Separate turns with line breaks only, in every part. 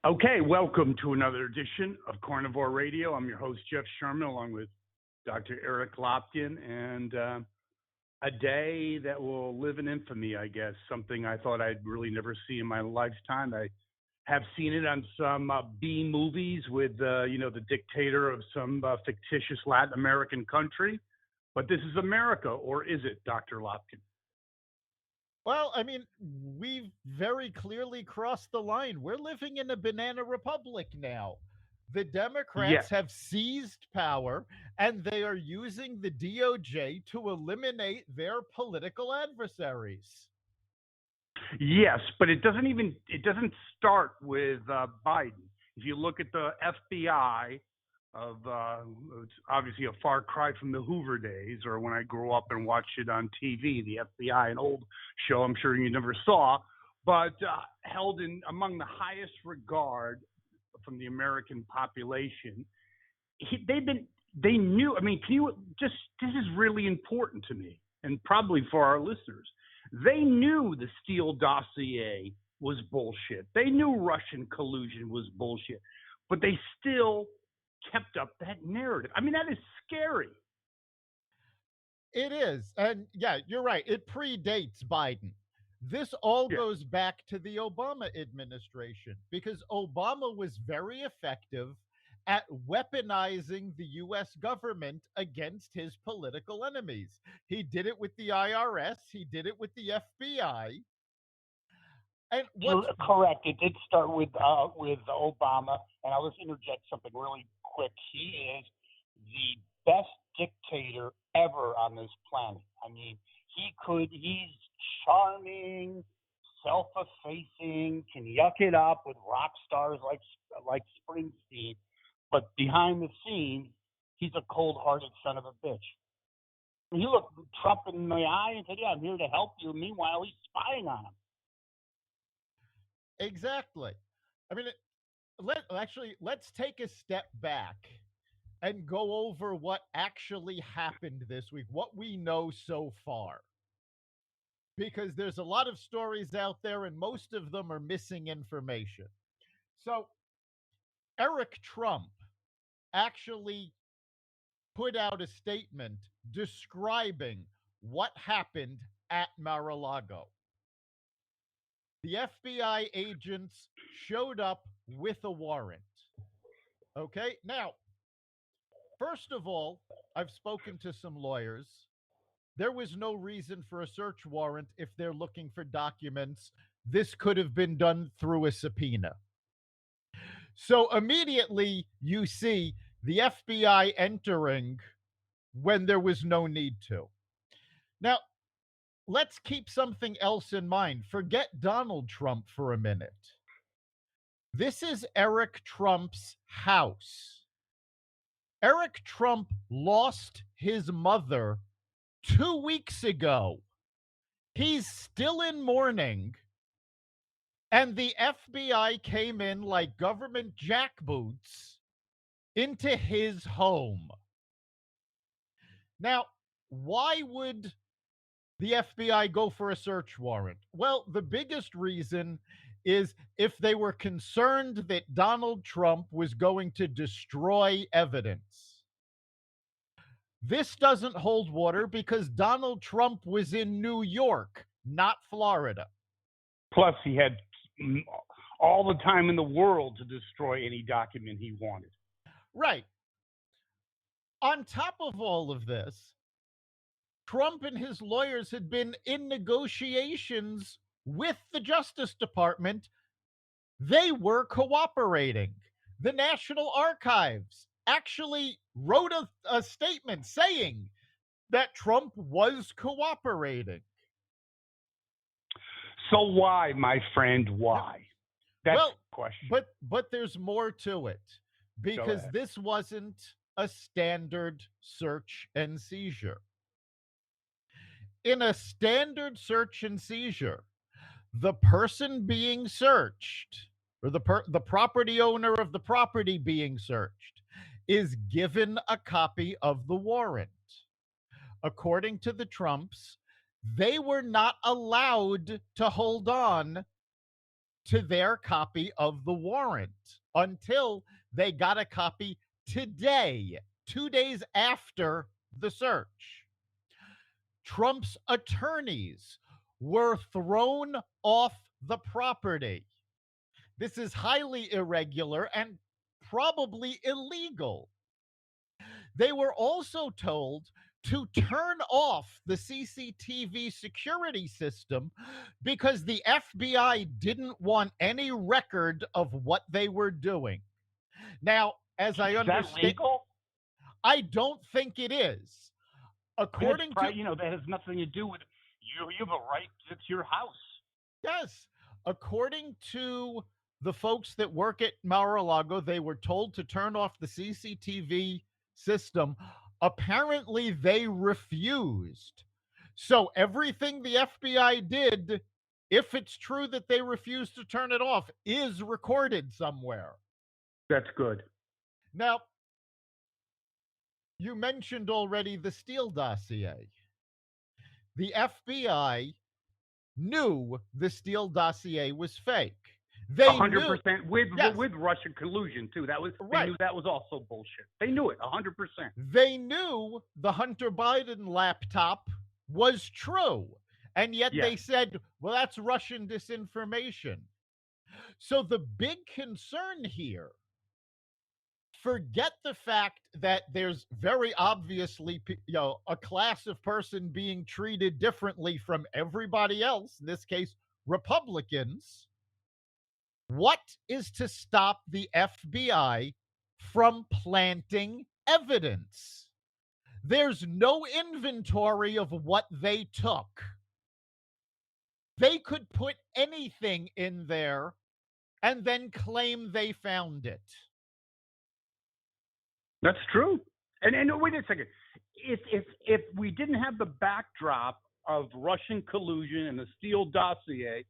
Okay, welcome to another edition of Carnivore Radio. I'm your host, Jeff Sherman, along with Dr. Eric Lopkin, and a day that will live in infamy, I guess, something I thought I'd really never see in my lifetime. I have seen it on some B movies with, the dictator of some fictitious Latin American country, but this is America, or is it, Dr. Lopkin?
Well, I mean, we've very clearly crossed the line. We're living in a banana republic now. The
Yes.
Democrats have seized power and they are using the DOJ to eliminate their political adversaries.
Yes, but it doesn't start with Biden. If you look at the FBI it's obviously a far cry from the Hoover days or when I grew up and watched it on TV, the FBI, an old show I'm sure you never saw, but held in among the highest regard from the American population. They knew, I mean, this is really important to me and probably for our listeners. They knew the Steele dossier was bullshit. They knew Russian collusion was bullshit, but they still kept up that narrative. I mean, that is scary.
It is. And yeah, you're right. It predates Biden. This all
Yeah.
goes back to the Obama administration because Obama was very effective at weaponizing the US government against his political enemies. He did it with the IRS, he did it with the FBI. And what's
Correct. It did start with Obama, and I'll just interject something really quick. He is the best dictator ever on this planet. I mean, he's charming, self-effacing, can yuck it up with rock stars like Springsteen, but behind the scenes, he's a cold-hearted son of a bitch. He looked Trump in the eye and said, "Yeah, I'm here to help you." Meanwhile, he's spying on him.
exactly? I mean, let's take a step back and go over what actually happened this week, what we know so far. Because there's a lot of stories out there and most of them are missing information. So, Eric Trump actually put out a statement describing what happened at Mar-a-Lago. The FBI agents showed up with a warrant. Okay, now, first of all, I've spoken to some lawyers. There was no reason for a search warrant if they're looking for documents. This could have been done through a subpoena. So immediately you see the FBI entering when there was no need to. Now, let's keep something else in mind. Forget Donald Trump for a minute. This is Eric Trump's house. Eric Trump lost his mother 2 weeks ago. He's still in mourning. And the FBI came in like government jackboots into his home. Now, why would the FBI go for a search warrant? Well, the biggest reason is if they were concerned that Donald Trump was going to destroy evidence. This doesn't hold water because Donald Trump was in New York, not Florida.
Plus, he had all the time in the world to destroy any document he wanted.
Right. On top of all of this, Trump and his lawyers had been in negotiations with the Justice Department. They were cooperating. The National Archives actually wrote a statement saying that Trump was cooperating.
So why, my friend, why? That's
Well,
the question.
but there's more to it because this wasn't a standard search and seizure. In a standard search and seizure, the person being searched or the property owner of the property being searched is given a copy of the warrant. According to the Trumps, they were not allowed to hold on to their copy of the warrant until they got a copy today, 2 days after the search. Trump's attorneys were thrown off the property. This is highly irregular and probably illegal. They were also told to turn off the CCTV security system because the FBI didn't want any record of what they were doing. Now, as I
Is that
understand,
legal?
I don't think it is. According to
that has nothing to do with you. You have a right. It's your house.
Yes. According to the folks that work at Mar-a-Lago, they were told to turn off the CCTV system. Apparently, they refused. So everything the FBI did, if it's true that they refused to turn it off, is recorded somewhere.
That's good.
Now, you mentioned already the Steele dossier. The FBI knew the Steele dossier was fake. They
100% with
Yes.
with Russian collusion too. They
Right.
knew that was also bullshit. They knew it 100%.
They knew the Hunter Biden laptop was true. And yet they
Yes.
said, well, that's Russian disinformation. So the big concern here, forget the fact that there's very obviously a class of person being treated differently from everybody else, in this case, Republicans. What is to stop the FBI from planting evidence? There's no inventory of what they took. They could put anything in there and then claim they found it.
That's true. And wait a second. If we didn't have the backdrop of Russian collusion and the Steele dossier,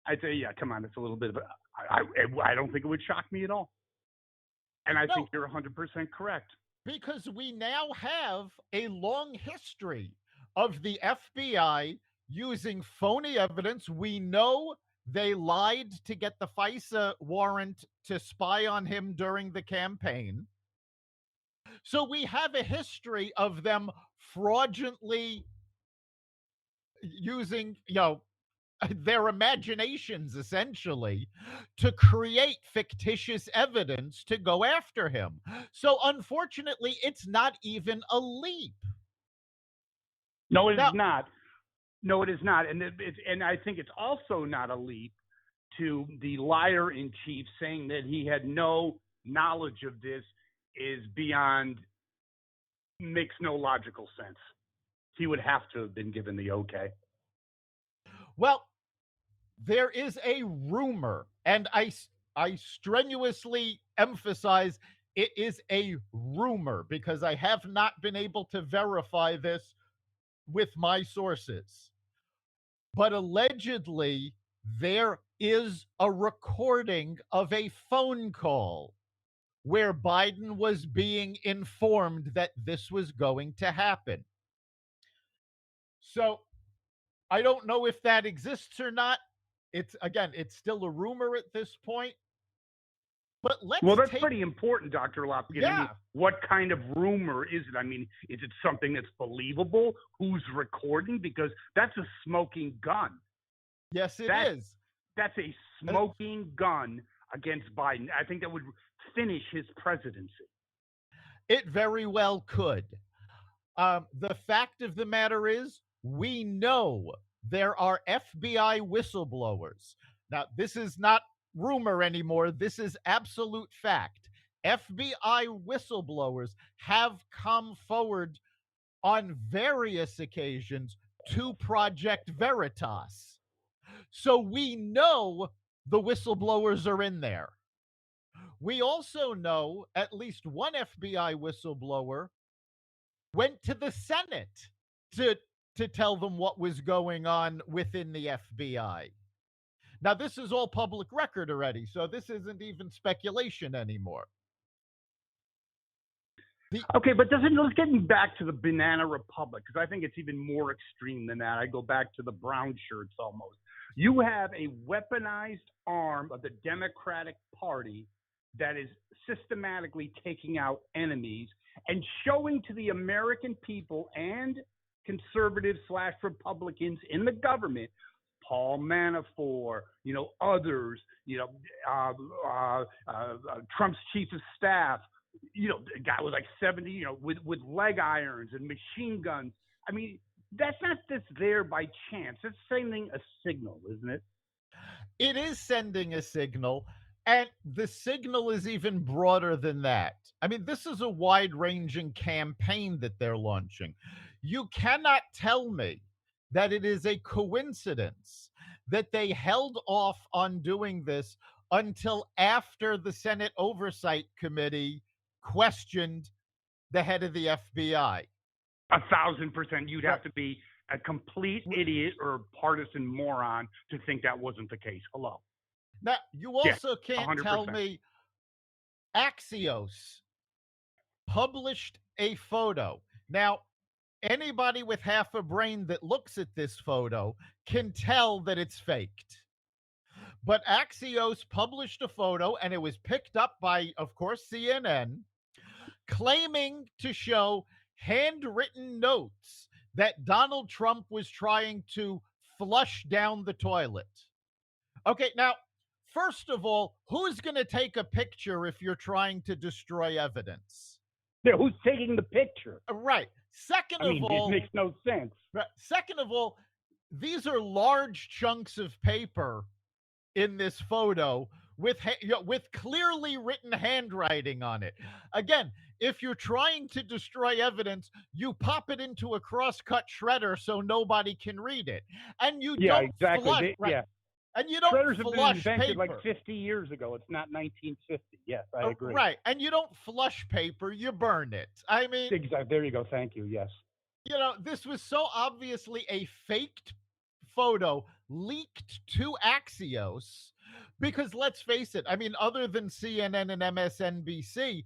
I'd say, yeah, come on, it's a little bit of I don't think it would shock me at all. And I think you're 100% correct.
Because we now have a long history of the FBI using phony evidence. We know they lied to get the FISA warrant to spy on him during the campaign. So we have a history of them fraudulently using, their imaginations essentially to create fictitious evidence to go after him. So unfortunately, it's not even a leap.
No, it is not. No, it is not. And I think it's also not a leap to the liar in chief saying that he had no knowledge of this is beyond, makes no logical sense. He would have to have been given the okay.
Well, there is a rumor, and I strenuously emphasize it is a rumor because I have not been able to verify this with my sources. But allegedly, there is a recording of a phone call where Biden was being informed that this was going to happen. So I don't know if that exists or not. It's still a rumor at this point. But
that's pretty important, Dr. Lopkin.
Yeah.
I mean, what kind of rumor is it? I mean, is it something that's believable? Who's recording? Because that's a smoking gun.
Yes, it is.
That's a smoking gun against Biden. I think that would finish his presidency.
It very well could. The fact of the matter is, we know there are FBI whistleblowers. Now, this is not rumor anymore. This is absolute fact. FBI whistleblowers have come forward on various occasions to Project Veritas. So we know the whistleblowers are in there. We also know at least one FBI whistleblower went to the Senate to tell them what was going on within the FBI. Now, this is all public record already, so this isn't even speculation anymore.
Okay, but let's get back to the Banana Republic, because I think it's even more extreme than that. I go back to the brown shirts almost. You have a weaponized arm of the Democratic Party that is systematically taking out enemies and showing to the American people and conservatives/Republicans in the government, Paul Manafort, others, Trump's chief of staff, a guy with like 70, with leg irons and machine guns. I mean, that's not just there by chance. It's sending a signal, isn't it?
It is sending a signal, and the signal is even broader than that. I mean, this is a wide-ranging campaign that they're launching. You cannot tell me that it is a coincidence that they held off on doing this until after the Senate Oversight Committee questioned the head of the FBI.
1,000%. You'd have to be a complete idiot or partisan moron to think that wasn't the case. Hello.
Now, you also can't
100%.
tell me Axios published a photo. Now, anybody with half a brain that looks at this photo can tell that it's faked. But Axios published a photo, and it was picked up by, of course, CNN, claiming to show handwritten notes that Donald Trump was trying to flush down the toilet. Okay, now, first of all, who's going to take a picture if you're trying to destroy evidence?
Yeah, who's taking the picture?
Right. Second of all,
it makes no sense.
Second of all, these are large chunks of paper in this photo with clearly written handwriting on it. Again, if you're trying to destroy evidence, you pop it into a cross-cut shredder so nobody can read it, and you don't
exactly.
flush. And you don't
Shredders
flush
have been invented
paper.
like 50 years ago. It's not 1950. Yes, I agree.
Right, and you don't flush paper, you burn it. I mean,
exactly. There you go. Thank you. Yes.
This was so obviously a faked photo leaked to Axios because, let's face it, I mean, other than CNN and MSNBC,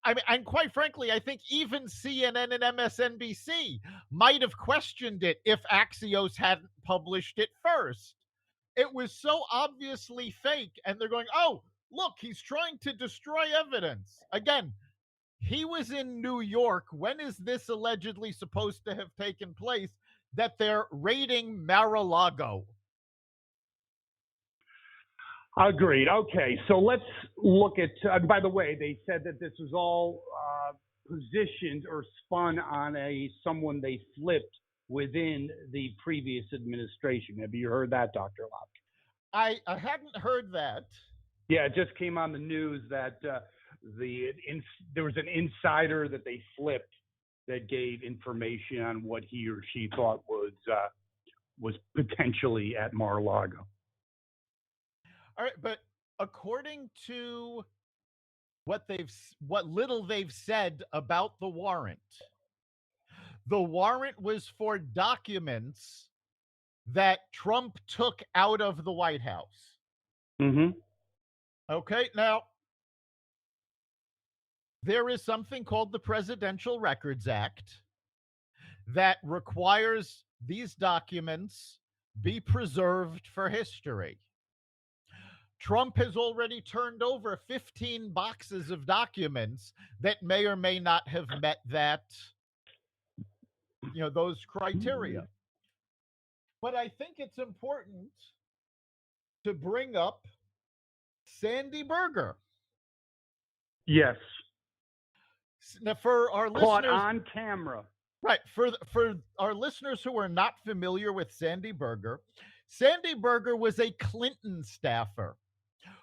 I mean, and quite frankly, I think even CNN and MSNBC might have questioned it if Axios hadn't published it first. It was so obviously fake, and they're going, oh, look, he's trying to destroy evidence. Again, he was in New York. When is this allegedly supposed to have taken place that they're raiding Mar-a-Lago?
Agreed. Okay, so let's look at, by the way, they said that this was all positioned or spun on someone they flipped within the previous administration. Have you heard that, Dr. Lopkin?
I hadn't heard that.
Yeah, it just came on the news that there was an insider that they flipped that gave information on what he or she thought was potentially at Mar-a-Lago.
All right, but according to what little they've said about the warrant was for documents that Trump took out of the White House.
Mm-hmm.
Okay, now, there is something called the Presidential Records Act that requires these documents be preserved for history. Trump has already turned over 15 boxes of documents that may or may not have met those criteria. But I think it's important to bring up Sandy Berger.
Yes.
Now, for our
caught
listeners
on camera.
Right. For our listeners who are not familiar with Sandy Berger was a Clinton staffer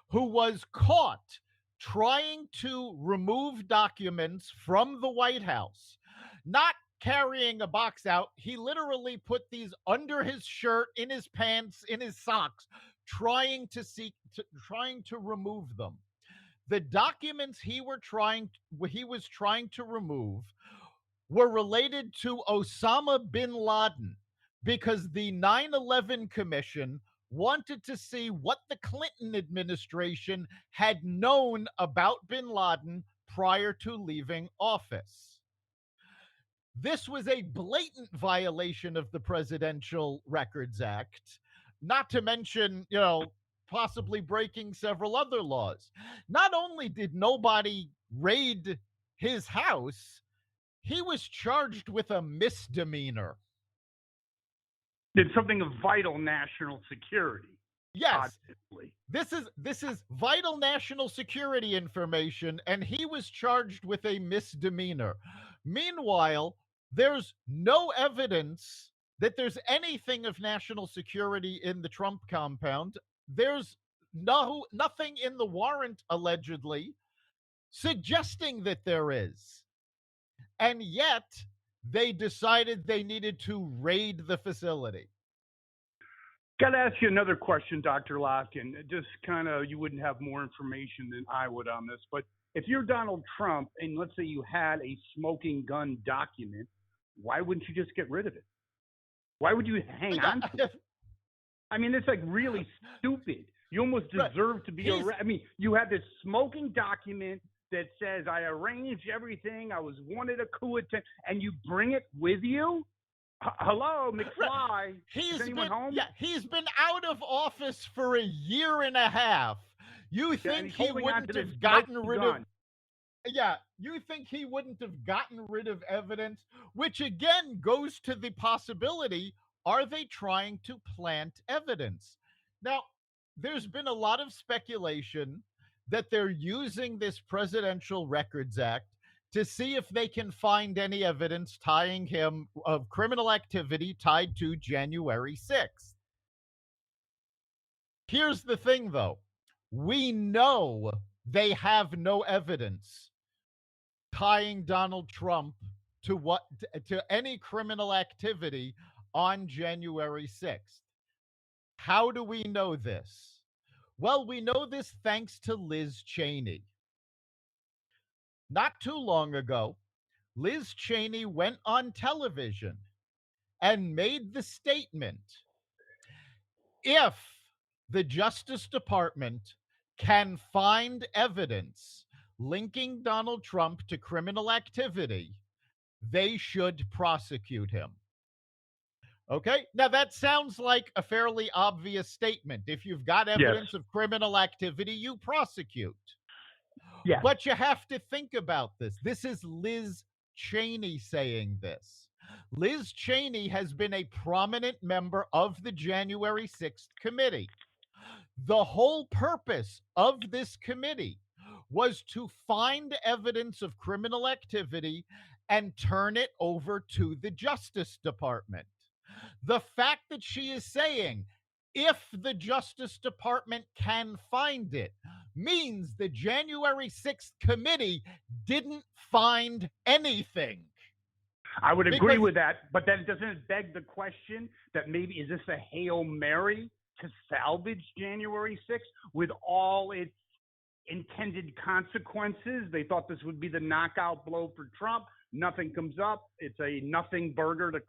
who was caught trying to remove documents from the White House, not carrying a box out. He literally put these under his shirt, in his pants, in his socks, trying to remove them. The documents he was trying to remove were related to Osama bin Laden because the 9/11 Commission wanted to see what the Clinton administration had known about bin Laden prior to leaving office. This was a blatant violation of the Presidential Records Act, not to mention, possibly breaking several other laws. Not only did nobody raid his house, he was charged with a misdemeanor.
It's something of vital national security.
Yes.
Obviously.
This is vital national security information, and he was charged with a misdemeanor. Meanwhile, there's no evidence that there's anything of national security in the Trump compound. There's nothing in the warrant, allegedly, suggesting that there is. And yet, they decided they needed to raid the facility.
Got to ask you another question, Dr. Lopkin. Just kind of, you wouldn't have more information than I would on this, but if you're Donald Trump and let's say you had a smoking gun document, why wouldn't you just get rid of it? Why would you hang on to it? I mean, it's like really stupid. You almost deserve to be arrested. I mean, you have this smoking document that says, I arranged everything, I was wanted a coup attempt, and you bring it with you? Hello, McFly. Is anyone home?
Yeah, he's been out of office for a year and a half. You think he wouldn't have gotten rid of? Yeah, you think he wouldn't have gotten rid of evidence, which again goes to the possibility: are they trying to plant evidence? Now, there's been a lot of speculation that they're using this Presidential Records Act to see if they can find any evidence tying him of criminal activity tied to January 6th. Here's the thing, though. We know they have no evidence tying Donald Trump to any criminal activity on January 6th. How do we know this? Well, we know this thanks to Liz Cheney. Not too long ago, Liz Cheney went on television and made the statement, if the Justice Department can find evidence linking Donald Trump to criminal activity, they should prosecute him. Okay? Now, that sounds like a fairly obvious statement. If you've got evidence of criminal activity, you prosecute.
Yeah.
But you have to think about this. This is Liz Cheney saying this. Liz Cheney has been a prominent member of the January 6th committee. The whole purpose of this committee was to find evidence of criminal activity and turn it over to the Justice Department. The fact that she is saying, if the Justice Department can find it, means the January 6th committee didn't find anything.
I would agree with that, but then doesn't it beg the question that maybe is this a Hail Mary to salvage January 6th with all its intended consequences? They thought this would be the knockout blow for Trump. Nothing comes up. It's a nothing burger, to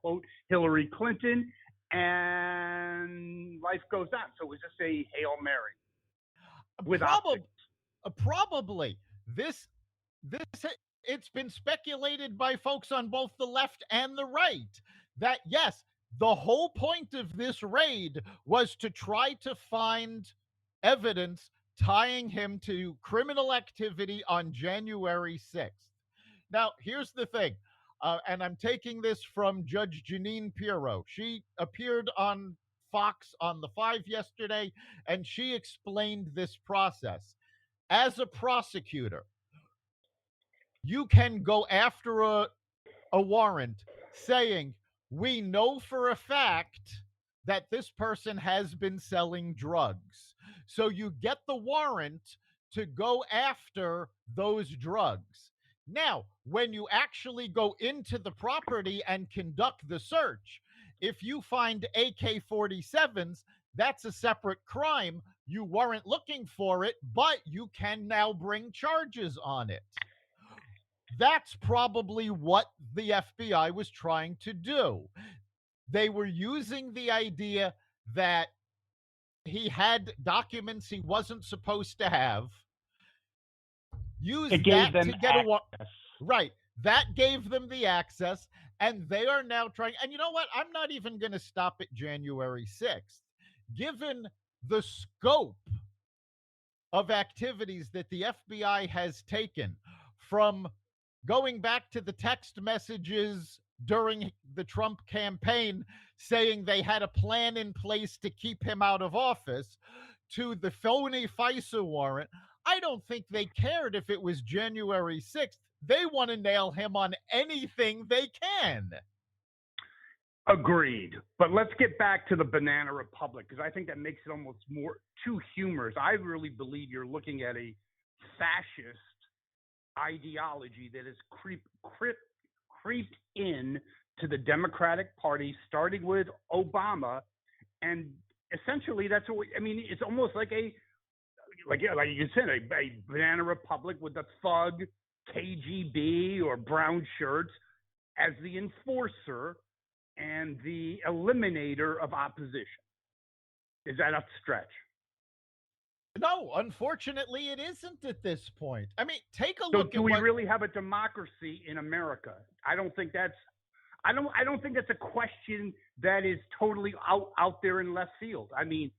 quote Hillary Clinton, and life goes on. So is this a Hail Mary?
Probably. This it's been speculated by folks on both the left and the right that yes, the whole point of this raid was to try to find evidence tying him to criminal activity on January 6th. Now, here's the thing, and I'm taking this from Judge Jeanine Pirro. She appeared on Fox on the 5 yesterday, and she explained this process. As a prosecutor, you can go after a warrant saying, we know for a fact that this person has been selling drugs. So you get the warrant to go after those drugs. Now, when you actually go into the property and conduct the search, if you find AK-47s, that's a separate crime. You weren't looking for it, but you can now bring charges on it. That's probably what the FBI was trying to do. They were using the idea that he had documents he wasn't supposed to have. use
It gave
that
them
to get a warrant.
access.
Right. That gave them the access, and they are now trying. And you know what? I'm not even going to stop at January 6th. Given the scope of activities that the FBI has taken, from going back to the text messages during the Trump campaign saying they had a plan in place to keep him out of office, to the phony FISA warrant, I don't think they cared if it was January 6th. They want to nail him on anything they can.
Agreed. But let's get back to the Banana Republic, because I think that makes it almost more too humorous. I really believe you're looking at a fascist ideology that has creeped in to the Democratic Party, starting with Obama, and essentially that's what it's almost like like you said, a Banana Republic with the thug KGB or brown shirts as the enforcer and the eliminator of opposition. Is that a stretch?
No, unfortunately, it isn't at this point. I mean, take a
So
look.
do we really have a democracy in America? I don't think that's a question that is totally out there in left field. I mean,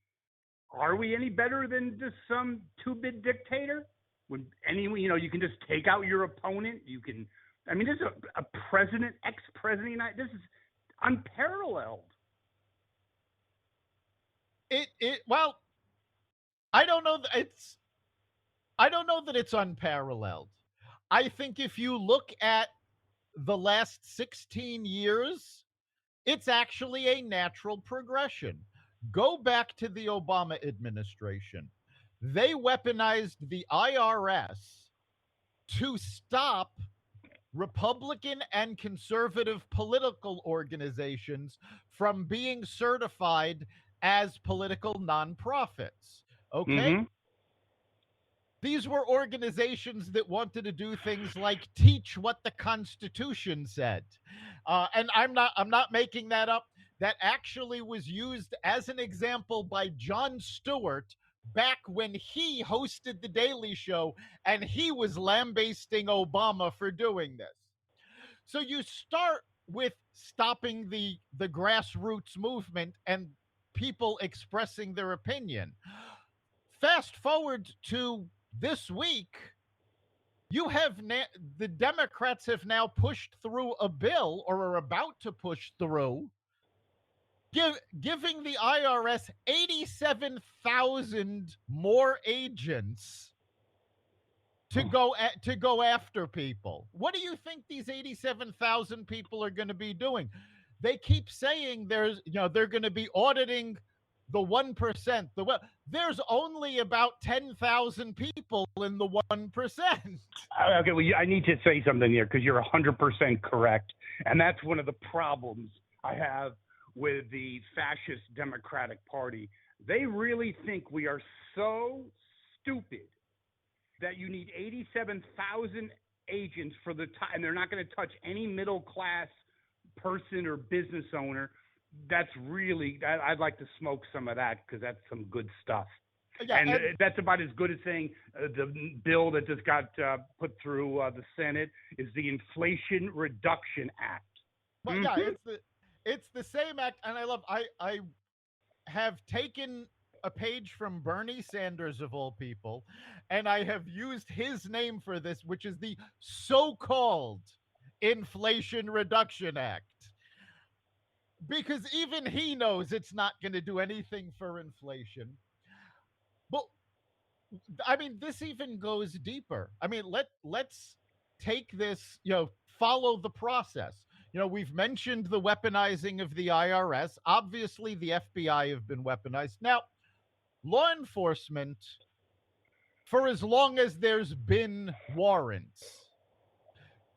are we any better than just some two-bit dictator? When you can just take out your opponent. You can. I mean, this is a president, ex-president. This is unparalleled.
Well, I don't know that it's unparalleled. I think if you look at the last 16 years, it's actually a natural progression. Go back to the Obama administration. They weaponized the IRS to stop Republican and conservative political organizations from being certified as political nonprofits. Okay? Mm-hmm. These were organizations that wanted to do things like teach what the Constitution said. And I'm not making that up. That actually was used as an example by Jon Stewart back when he hosted The Daily Show and he was lambasting Obama for doing this. So you start with stopping the grassroots movement and people expressing their opinion. Fast forward to this week, you have the Democrats have now pushed through a bill, or are about to push through, giving the IRS 87,000 more agents to go after people. What do you think these 87,000 people are going to be doing? They keep saying they're going to be auditing the 1%. There's only about 10,000 people in the 1%.
Okay, well, I need to say something here, because you're 100% correct, and that's one of the problems I have with the fascist Democratic Party. They really think we are so stupid that you need 87,000 agents for the time, and they're not going to touch any middle class person or business owner. That's really, I'd like to smoke some of that, because that's some good stuff. Yeah, and that's about as good as saying the bill that just got put through the Senate is the Inflation Reduction Act.
Well, yeah, it's the same act, and I have taken a page from Bernie Sanders, of all people, and I have used his name for this, which is the so-called Inflation Reduction Act. Because even he knows it's not going to do anything for inflation. But, I mean, this even goes deeper. I mean, let's take this, follow the process. We've mentioned the weaponizing of the IRS. Obviously, the FBI have been weaponized. Now, law enforcement, for as long as there's been warrants,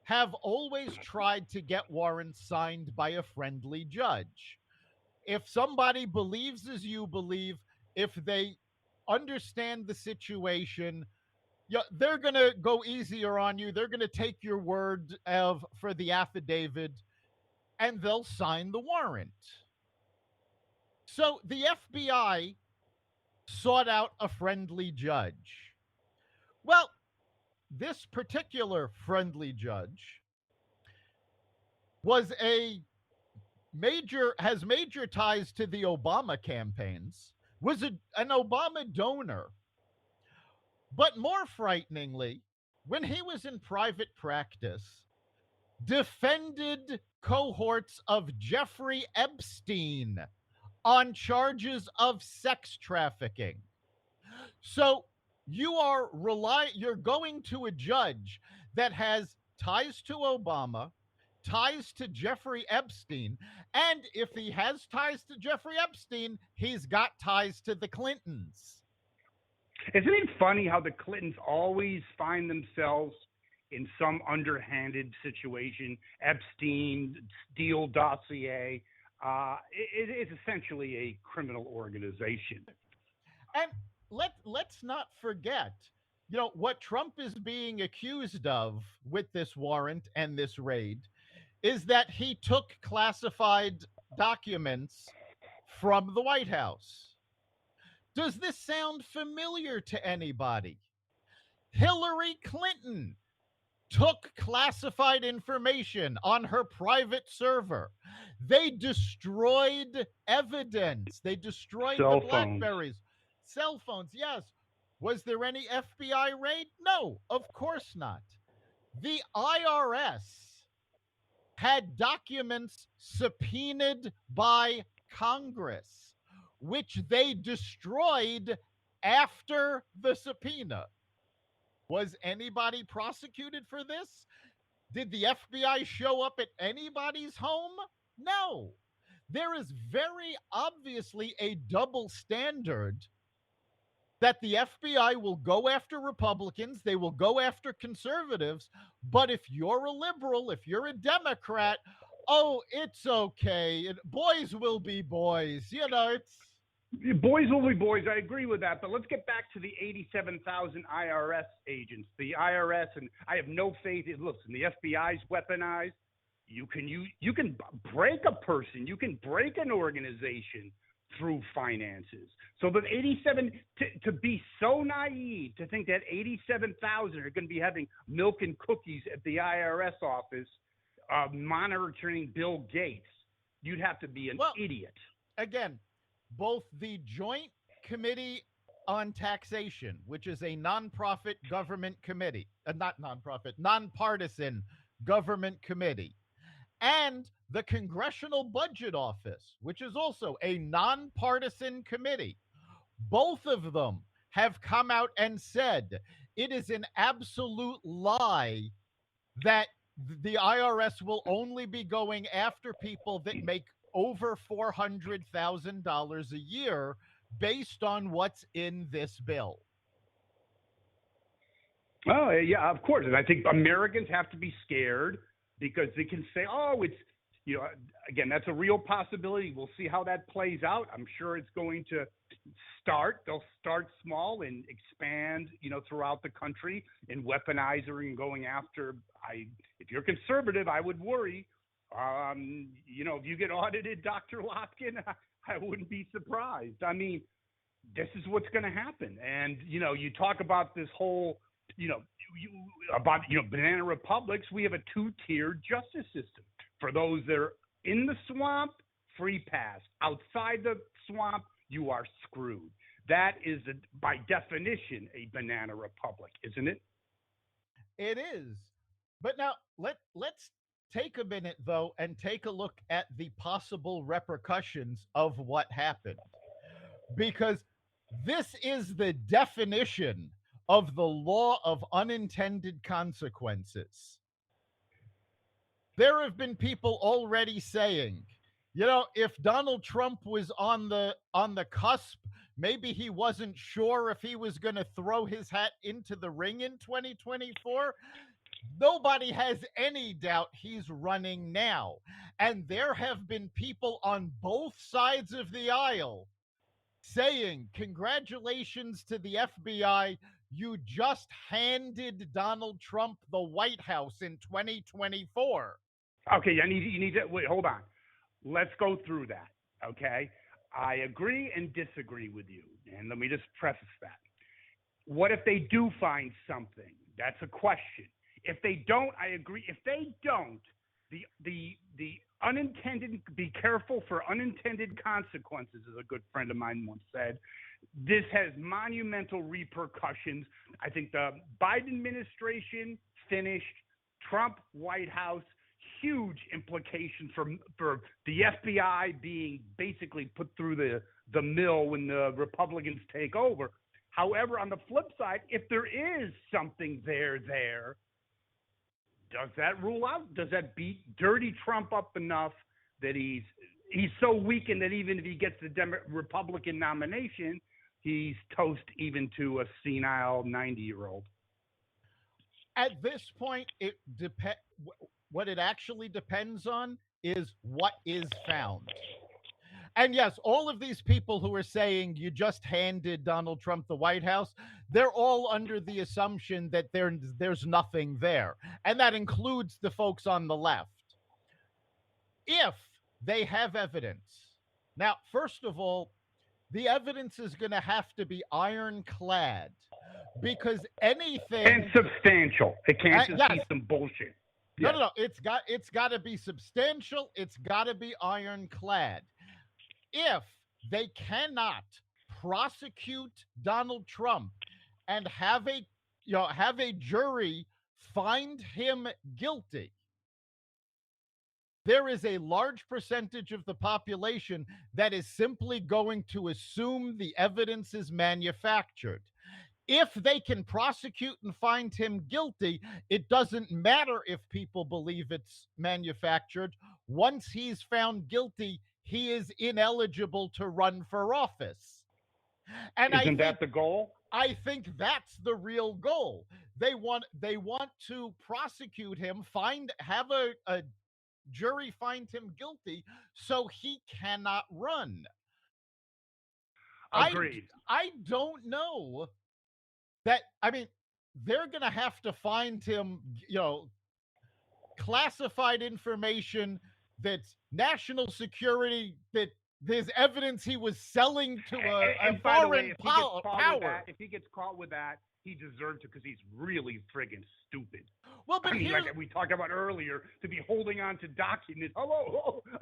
have always tried to get warrants signed by a friendly judge. If somebody believes as you believe, if they understand the situation, they're going to go easier on you. They're going to take your word for the affidavit, and they'll sign the warrant. So the FBI sought out a friendly judge. Well, this particular friendly judge was has major ties to the Obama campaigns, was an Obama donor. But more frighteningly, when he was in private practice, defended cohorts of Jeffrey Epstein on charges of sex trafficking. So you're going to a judge that has ties to Obama, ties to Jeffrey Epstein, and if he has ties to Jeffrey Epstein, he's got ties to the Clintons.
Isn't it funny how the Clintons always find themselves in some underhanded situation? Epstein, Steele dossier. It's essentially a criminal organization.
And let's not forget, what Trump is being accused of with this warrant and this raid is that he took classified documents from the White House. Does this sound familiar to anybody? Hillary Clinton took classified information on her private server. They destroyed evidence. They destroyed the BlackBerries. Cell phones, yes. Was there any FBI raid? No, of course not. The IRS had documents subpoenaed by Congress, which they destroyed after the subpoena. Was anybody prosecuted for this? Did the FBI show up at anybody's home? No. There is very obviously a double standard that the FBI will go after Republicans, they will go after conservatives, but if you're a liberal, if you're a Democrat, oh, it's okay. Boys will be boys.
Boys will be boys. I agree with that. But let's get back to the 87,000 IRS agents. The IRS, and I have no faith. Listen, the FBI's weaponized. You can break a person. You can break an organization through finances. So that 87, to be so naive to think that 87,000 are going to be having milk and cookies at the IRS office monitoring Bill Gates, you'd have to be an idiot. Again,
both the Joint Committee on Taxation, which is a nonprofit government committee, nonpartisan government committee, and the Congressional Budget Office, which is also a nonpartisan committee, both of them have come out and said it is an absolute lie that the IRS will only be going after people that make over $400,000 a year based on what's in this bill.
Oh, yeah, of course. And I think Americans have to be scared because they can say, oh, it's, again, that's a real possibility. We'll see how that plays out. I'm sure it's going to start. They'll start small and expand, throughout the country and weaponize her and going after. If you're conservative, I would worry. If you get audited, Dr. Lopkin, I wouldn't be surprised. I mean, this is what's going to happen. And, you talk about this whole, banana republics. We have a two-tiered justice system. For those that are in the swamp, free pass. Outside the swamp, you are screwed. That is, by definition, a banana republic, isn't it?
It is. But now, let's take a minute, though, and take a look at the possible repercussions of what happened. Because this is the definition of the law of unintended consequences. There have been people already saying, if Donald Trump was on the cusp, maybe he wasn't sure if he was going to throw his hat into the ring in 2024. Nobody has any doubt he's running now. And there have been people on both sides of the aisle saying, congratulations to the FBI. You just handed Donald Trump the White House in 2024.
Okay, you need to wait. Hold on. Let's go through that. Okay, I agree and disagree with you, and let me just preface that. What if they do find something That's a question. If they don't, I agree. If they don't, the unintended, be careful for unintended consequences, as a good friend of mine once said. This has monumental repercussions. I think the Biden administration finished, Trump White House, huge implications for the FBI being basically put through the mill when the Republicans take over. However, on the flip side, if there is something there, does that rule out? Does that beat dirty Trump up enough that he's so weakened that even if he gets the Republican nomination, he's toast even to a senile 90-year-old?
At this point, what it actually depends on is what is found. And yes, all of these people who are saying you just handed Donald Trump the White House, they're all under the assumption that there's nothing there. And that includes the folks on the left. If they have evidence. Now, first of all, the evidence is going to have to be ironclad, because anything
and substantial. It can't just be some bullshit.
No. It's got to be substantial. It's got to be ironclad. If they cannot prosecute Donald Trump and have a jury find him guilty, there is a large percentage of the population that is simply going to assume the evidence is manufactured. If they can prosecute and find him guilty, it doesn't matter if people believe it's manufactured. Once he's found guilty, he is ineligible to run for office. And
Isn't that the goal?
I think that's the real goal. They want to prosecute him, have a jury find him guilty so he cannot run.
Agreed.
I don't know that. I mean, they're going to have to find him, classified information that's national security, that there's evidence he was selling to a foreign power.
If he gets caught with that, he deserves it because he's really friggin' stupid.
Well, but
like we talked about earlier, to be holding on to documents,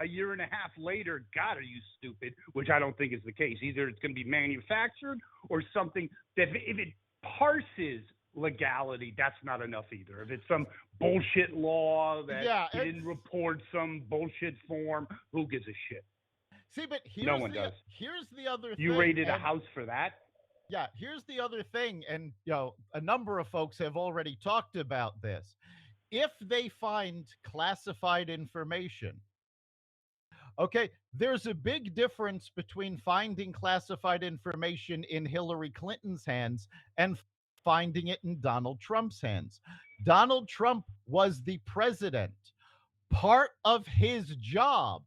a year and a half later, God, are you stupid? Which I don't think is the case. Either it's going to be manufactured or something that if it parses legality, that's not enough either. If it's some bullshit law that he didn't report some bullshit form, who gives a shit?
See, but
no one does.
Here's the other thing.
You raided a house for that?
Yeah, here's the other thing, and a number of folks have already talked about this. If they find classified information, okay, there's a big difference between finding classified information in Hillary Clinton's hands and finding it in Donald Trump's hands. Donald Trump was the president. Part of his job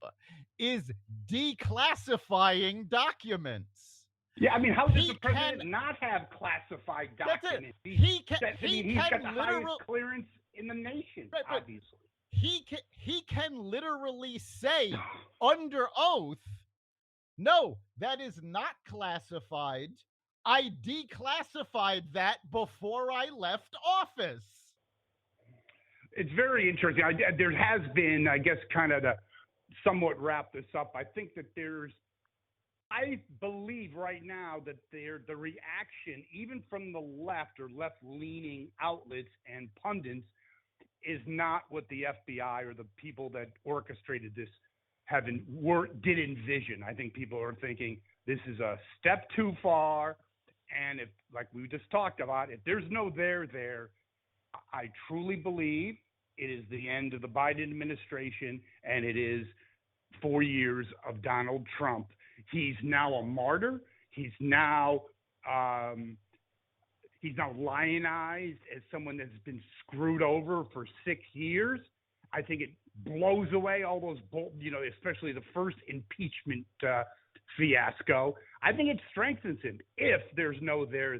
is declassifying documents.
Yeah, I mean, how does the president not have classified documents? He's got the highest clearance in the nation, obviously.
He can literally say under oath, no, that is not classified. I declassified that before I left office.
It's very interesting. There has been, I guess, kind of to somewhat wrap this up, I think that I believe right now that the reaction, even from the left or left-leaning outlets and pundits, is not what the FBI or the people that orchestrated this did envision. I think people are thinking this is a step too far, and if, like we just talked about, if there's no there, I truly believe it is the end of the Biden administration, and it is 4 years of Donald Trump. He's now a martyr. He's now lionized as someone that's been screwed over for 6 years. I think it blows away all those, especially the first impeachment fiasco. I think it strengthens him if there's no there.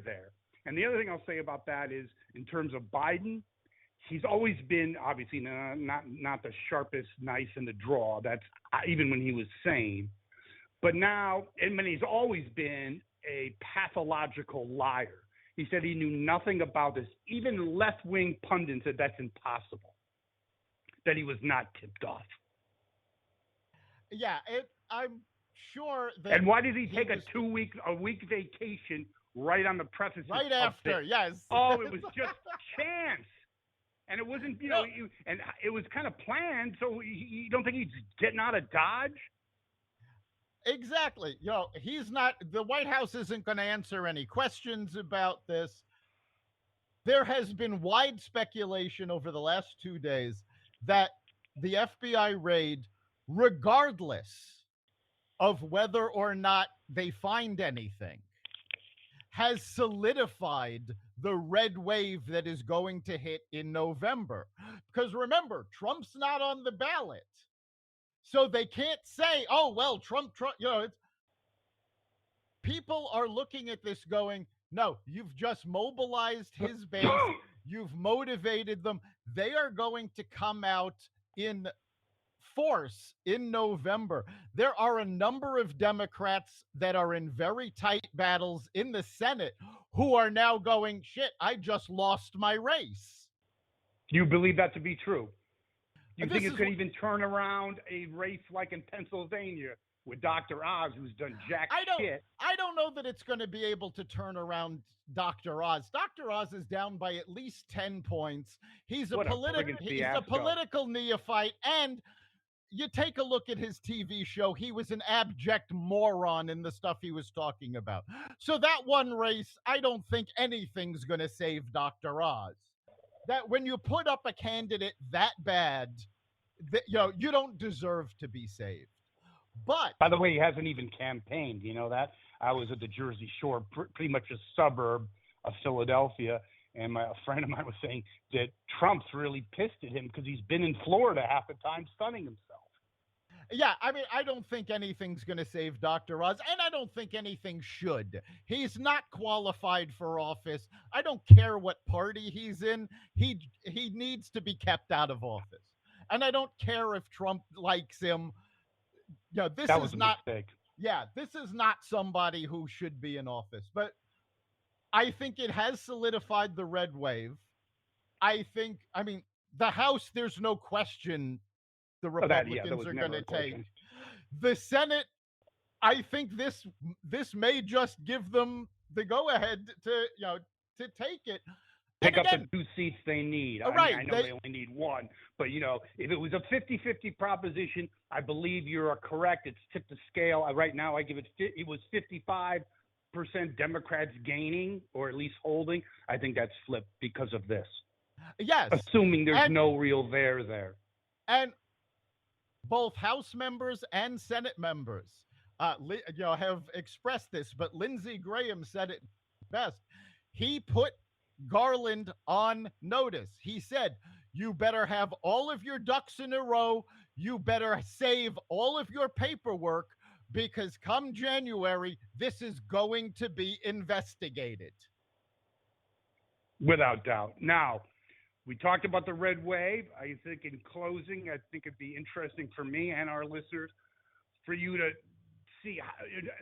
And the other thing I'll say about that is, in terms of Biden, he's always been obviously not the sharpest knife in the drawer. That's even when he was sane. But now, he's always been a pathological liar. He said he knew nothing about this. Even left-wing pundits said that's impossible, that he was not tipped off.
Yeah, I'm sure that.
And why did he take a week vacation right on the precipice?
Right after, yes.
Oh, it was just chance. And it wasn't, and it was kind of planned. So you don't think he's getting out of Dodge?
Exactly. He's not, the White House isn't going to answer any questions about this. There has been wide speculation over the last 2 days that the FBI raid, regardless of whether or not they find anything, has solidified the red wave that is going to hit in November. Because remember, Trump's not on the ballot. So they can't say, oh, well, Trump, people are looking at this going, no, you've just mobilized his base. You've motivated them. They are going to come out in force in November. There are a number of Democrats that are in very tight battles in the Senate who are now going, shit, I just lost my race.
Do you believe that to be true? You think it could even turn around a race like in Pennsylvania with Dr. Oz, who's done jack shit?
I don't know that it's going to be able to turn around Dr. Oz. Dr. Oz is down by at least 10 points. He's a political neophyte, and you take a look at his TV show, he was an abject moron in the stuff he was talking about. So that one race, I don't think anything's going to save Dr. Oz. That when you put up a candidate that bad, you don't deserve to be saved. But
by the way, he hasn't even campaigned. You know that? I was at the Jersey Shore, pretty much a suburb of Philadelphia, and a friend of mine was saying that Trump's really pissed at him because he's been in Florida half the time sunning himself.
Yeah, I mean, I don't think anything's going to save Dr. Oz, and I don't think anything should. He's not qualified for office. I don't care what party he's in. He needs to be kept out of office. And I don't care if Trump likes him. That was a mistake. Yeah, this is not somebody who should be in office. But I think it has solidified the red wave. The House, there's no question the Republicans are going to take. The Senate, I think this may just give them the go-ahead to take it.
Pick up the 2 seats they need. Right. I know they only need 1. But, if it was a 50-50 proposition, I believe you're correct. It's tipped the scale. Right now, I give it – it was 55% Democrats gaining or at least holding. I think that's flipped because of this.
Yes.
Assuming there's no real there.
And both House members and Senate members have expressed this, but Lindsey Graham said it best. He put Garland on notice. He said, you better have all of your ducks in a row. You better save all of your paperwork because come January, this is going to be investigated.
Without doubt. Now, we talked about the red wave. I think in closing, I think it'd be interesting for me and our listeners for you to see how,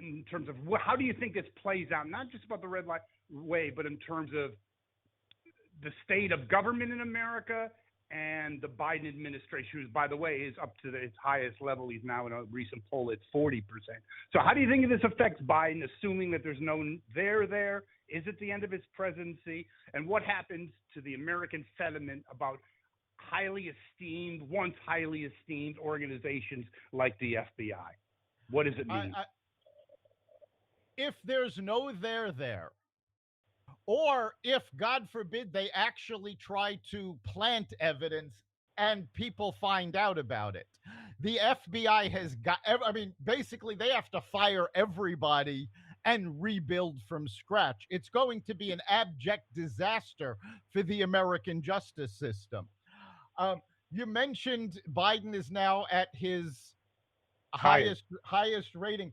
in terms of how do you think this plays out, not just about the red wave, but in terms of the state of government in America and the Biden administration, who, by the way, is up to its highest level. He's now in a recent poll at 40%. So how do you think this affects Biden, assuming that there's no there? Is it the end of his presidency? And what happens to the American sentiment about once highly esteemed organizations like the FBI? What does it mean?
If there's no there, or if, God forbid, they actually try to plant evidence and people find out about it, the FBI basically they have to fire everybody and rebuild from scratch. It's going to be an abject disaster for the American justice system. You mentioned Biden is now at his highest rating.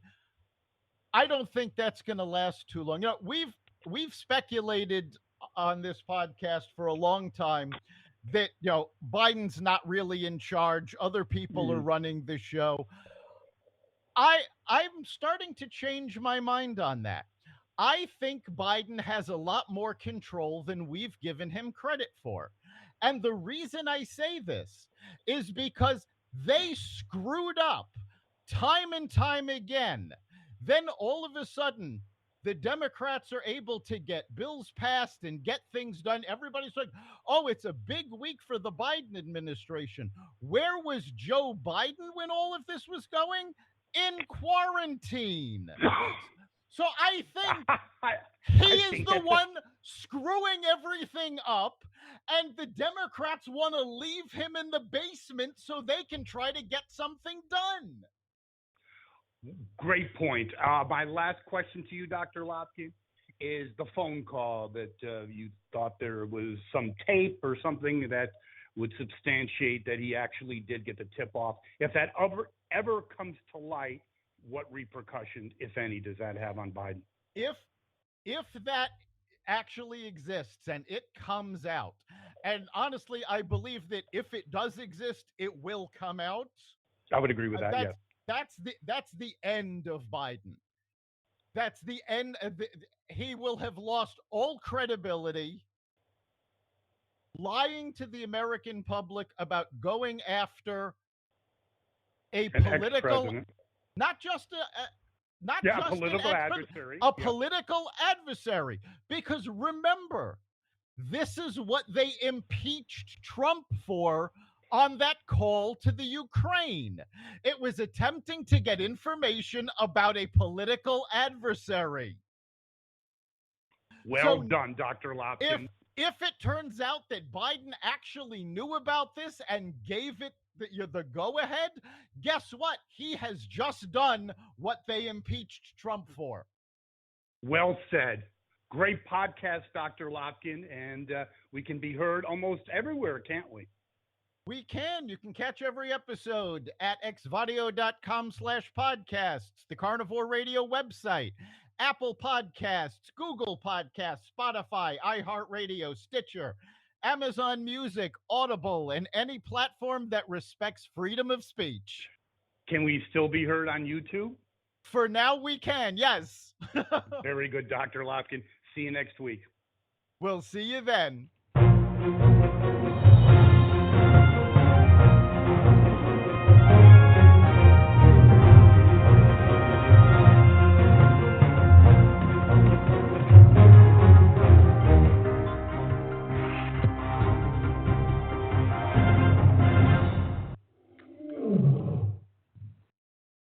I don't think that's going to last too long. We've speculated on this podcast for a long time that, Biden's not really in charge. Other people are running the show. I'm starting to change my mind on that. I think Biden has a lot more control than we've given him credit for. And the reason I say this is because they screwed up time and time again. Then all of a sudden, the Democrats are able to get bills passed and get things done. Everybody's like, oh, it's a big week for the Biden administration. Where was Joe Biden when all of this was going? In quarantine. So I think he is the one screwing everything up, and the Democrats want to leave him in the basement so they can try to get something done.
Great point. My last question to you, Dr. Lopkin, is the phone call that you thought there was some tape or something that would substantiate that he actually did get the tip off. If that ever comes to light, what repercussions, if any, does that have on Biden?
If that actually exists and it comes out, and honestly, I believe that if it does exist, it will come out.
I would agree with that. Yes.
That's the end of Biden. That's the end. He will have lost all credibility, lying to the American public about going after a political, not just a
political adversary.
Political adversary. Because remember, this is what they impeached Trump for on that call to the Ukraine. It was attempting to get information about a political adversary.
Well done, Dr. Lopkin.
If it turns out that Biden actually knew about this and gave it the go-ahead, guess what? He has just done what they impeached Trump for.
Well said. Great podcast, Dr. Lopkin, and we can be heard almost everywhere, can't we?
We can. You can catch every episode at xvadio.com/podcasts, the Carnivore Radio website, Apple Podcasts, Google Podcasts, Spotify, iHeartRadio, Stitcher, Amazon Music, Audible, and any platform that respects freedom of speech.
Can we still be heard on YouTube?
For now, we can, yes.
Very good, Dr. Lopkin. See you next week.
We'll see you then.